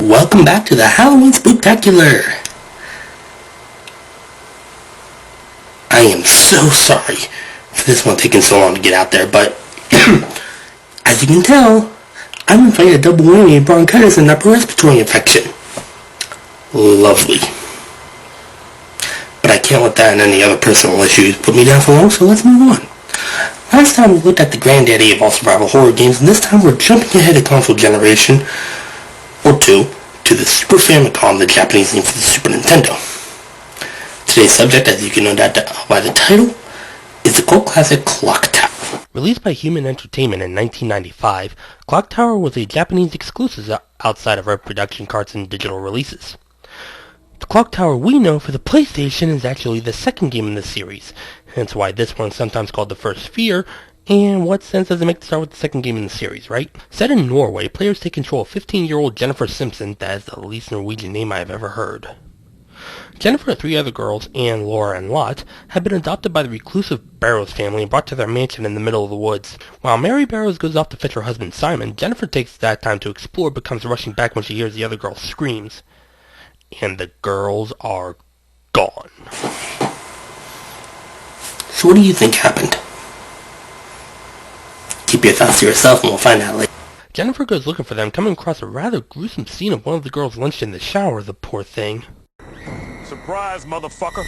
Welcome back to the Halloween Spooktacular. I am so sorry for this one taking so long to get out there, but as you can tell, I've been fighting a double whammy of bronchitis and upper respiratory infection. Lovely. But I can't let that and any other personal issues put me down for long, so let's move on. Last time we looked at the granddaddy of all survival horror games, and this time we're jumping ahead a console generation or two to the Super Famicom, the Japanese name for the Super Nintendo. Today's subject, as you can no doubt by the title, is the cult classic Clock Tower. Released by Human Entertainment in 1995, Clock Tower was a Japanese exclusive outside of reproduction carts and digital releases. The Clock Tower we know for the PlayStation is actually the second game in the series, hence why this one is sometimes called the First Sphere. And what sense does it make to start with the second game in the series, right? Set in Norway, players take control of 15-year-old Jennifer Simpson. That is the least Norwegian name I have ever heard. Jennifer and three other girls, Anne, Laura, and Lot, had been adopted by the reclusive Barrows family and brought to their mansion in the middle of the woods. While Mary Barrows goes off to fetch her husband Simon, Jennifer takes that time to explore but comes rushing back when she hears the other girl's screams. And the girls are gone. So what do you think happened? Keep your thoughts to yourself and we'll find out later. Jennifer goes looking for them, coming across a rather gruesome scene of one of the girls lynched in the shower, the poor thing. Surprise, motherfucker!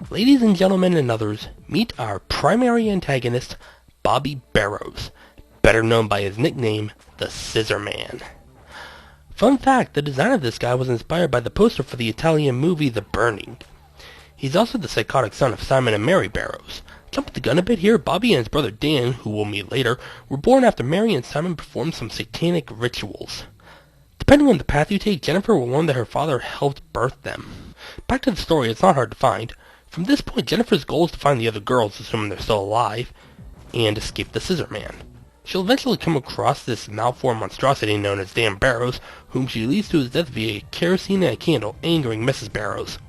Ladies and gentlemen and others, meet our primary antagonist, Bobby Barrows, better known by his nickname, the Scissor Man. Fun fact, the design of this guy was inspired by the poster for the Italian movie The Burning. He's also the psychotic son of Simon and Mary Barrows. Jump the gun a bit here, Bobby and his brother Dan, who we'll meet later, were born after Mary and Simon performed some satanic rituals. Depending on the path you take, Jennifer will learn that her father helped birth them. Back to the story, it's not hard to find. From this point, Jennifer's goal is to find the other girls, assuming they're still alive, and escape the Scissor Man. She'll eventually come across this malformed monstrosity known as Dan Barrows, whom she leads to his death via kerosene and a candle, angering Mrs. Barrows.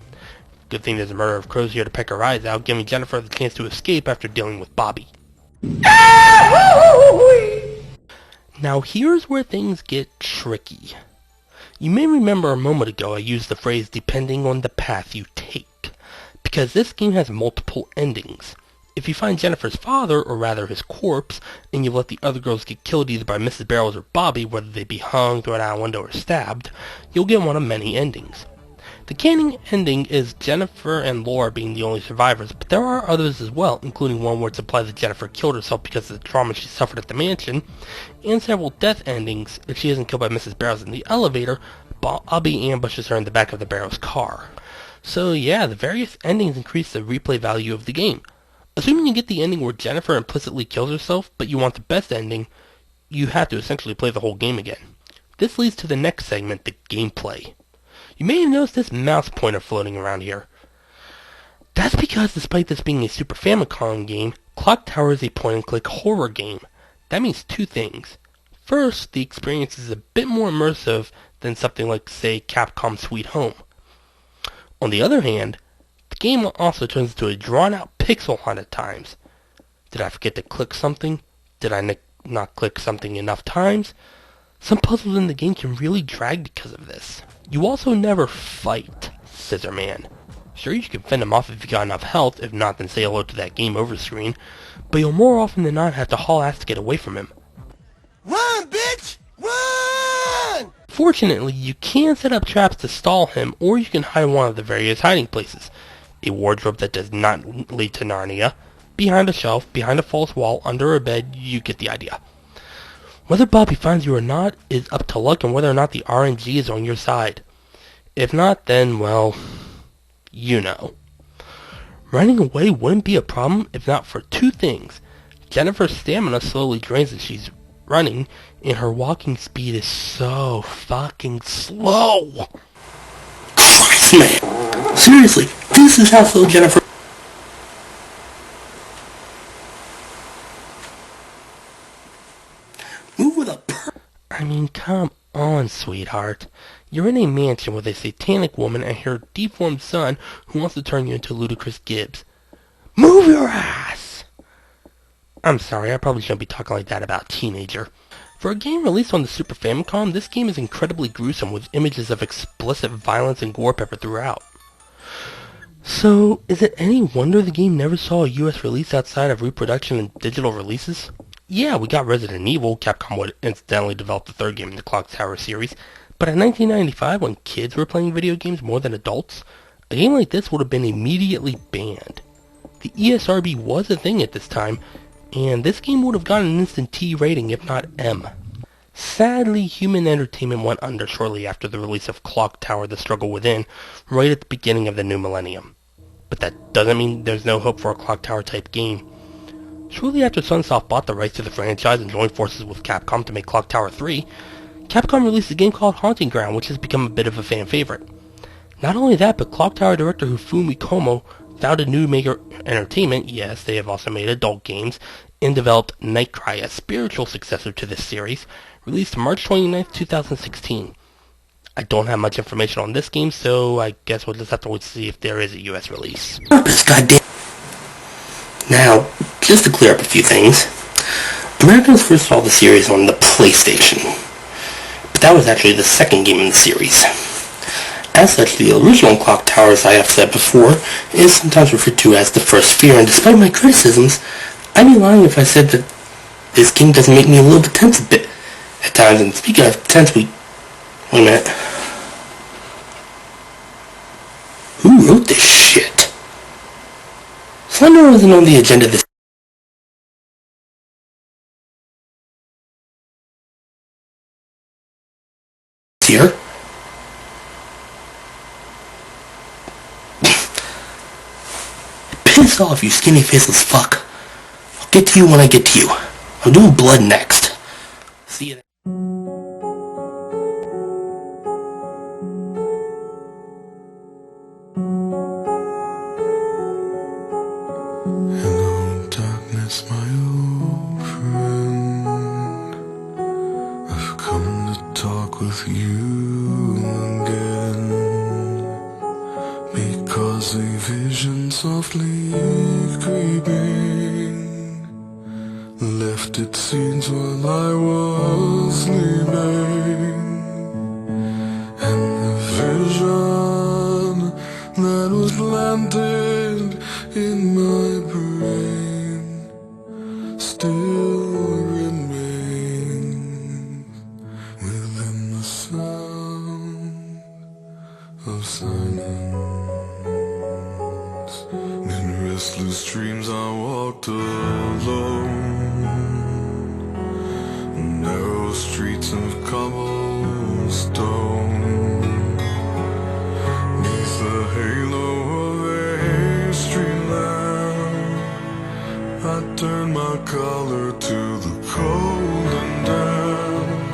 Good thing there's a murder of crows here to peck her eyes out, giving Jennifer the chance to escape after dealing with Bobby. Now here's where things get tricky. You may remember a moment ago I used the phrase depending on the path you take, because this game has multiple endings. If you find Jennifer's father, or rather his corpse, and you let the other girls get killed either by Mrs. Barrows or Bobby, whether they be hung, thrown out a window, or stabbed, you'll get one of many endings. The canon ending is Jennifer and Laura being the only survivors, but there are others as well, including one where it's implied that Jennifer killed herself because of the trauma she suffered at the mansion, and several death endings. If she isn't killed by Mrs. Barrows in the elevator, Bobby ambushes her in the back of the Barrows car. So yeah, the various endings increase the replay value of the game. Assuming you get the ending where Jennifer implicitly kills herself, but you want the best ending, you have to essentially play the whole game again. This leads to the next segment, the gameplay. You may have noticed this mouse pointer floating around here. That's because despite this being a Super Famicom game, Clock Tower is a point-and-click horror game. That means two things. First, the experience is a bit more immersive than something like, say, Capcom Sweet Home. On the other hand, the game also turns into a drawn-out pixel hunt at times. Did I forget to click something? Did I not click something enough times? Some puzzles in the game can really drag because of this. You also never fight Scissor Man. Sure, you can fend him off if you got enough health, if not then say hello to that game over screen, but you'll more often than not have to haul ass to get away from him. Run, bitch! Run! Fortunately, you can set up traps to stall him, or you can hide in one of the various hiding places. A wardrobe that does not lead to Narnia, behind a shelf, behind a false wall, under a bed, you get the idea. Whether Bobby finds you or not is up to luck and whether or not the RNG is on your side. If not, then, well, you know. Running away wouldn't be a problem if not for two things. Jennifer's stamina slowly drains as she's running, and her walking speed is so fucking slow. Christ, man. Seriously, this is how slow Jennifer... Move with a I mean, come on, sweetheart. You're in a mansion with a satanic woman and her deformed son who wants to turn you into Ludacris Gibbs. Move your ass! I'm sorry, I probably shouldn't be talking like that about a teenager. For a game released on the Super Famicom, this game is incredibly gruesome with images of explicit violence and gore peppered throughout. So, is it any wonder the game never saw a US release outside of reproduction and digital releases? Yeah, we got Resident Evil. Capcom would incidentally develop the third game in the Clock Tower series, but in 1995, when kids were playing video games more than adults, a game like this would have been immediately banned. The ESRB was a thing at this time, and this game would have gotten an instant T rating if not M. Sadly, Human Entertainment went under shortly after the release of Clock Tower: The Struggle Within, right at the beginning of the new millennium. But that doesn't mean there's no hope for a Clock Tower type game. Shortly after Sunsoft bought the rights to the franchise and joined forces with Capcom to make Clock Tower 3, Capcom released a game called Haunting Ground, which has become a bit of a fan favorite. Not only that, but Clock Tower director Hifumi Komo founded New Maker Entertainment, yes, they have also made adult games, and developed Nightcry, a spiritual successor to this series, released March 29, 2016. I don't have much information on this game, so I guess we'll just have to wait to see if there is a US release. Goddamn. Now, just to clear up a few things, Americans first saw the series on the PlayStation, but that was actually the second game in the series. As such, the original Clock Tower, as I have said before, is sometimes referred to as the first Sphere, and despite my criticisms, I'd be lying if I said that this game doesn't make me a little bit tense a bit at times. And speaking of tense, wait a minute. Who wrote this shit? Slender wasn't on the agenda this year. Piss off, you skinny faceless fuck. I'll get to you when I get to you. I'm doing blood next. See you then. Hello, darkness, my old friend. I've come to talk with you again, because a vision softly creeping left its seeds while I was sleeping, and the vision that was planted in my brain still remains within the sound of silence. In restless dreams I walked alone, narrow streets of cobblestone, neath the halo of a street lamp. I turned my collar to the cold and damp,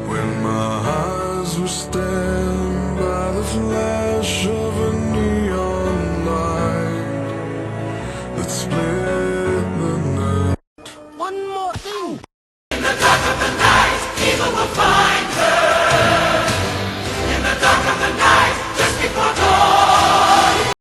when my eyes were staring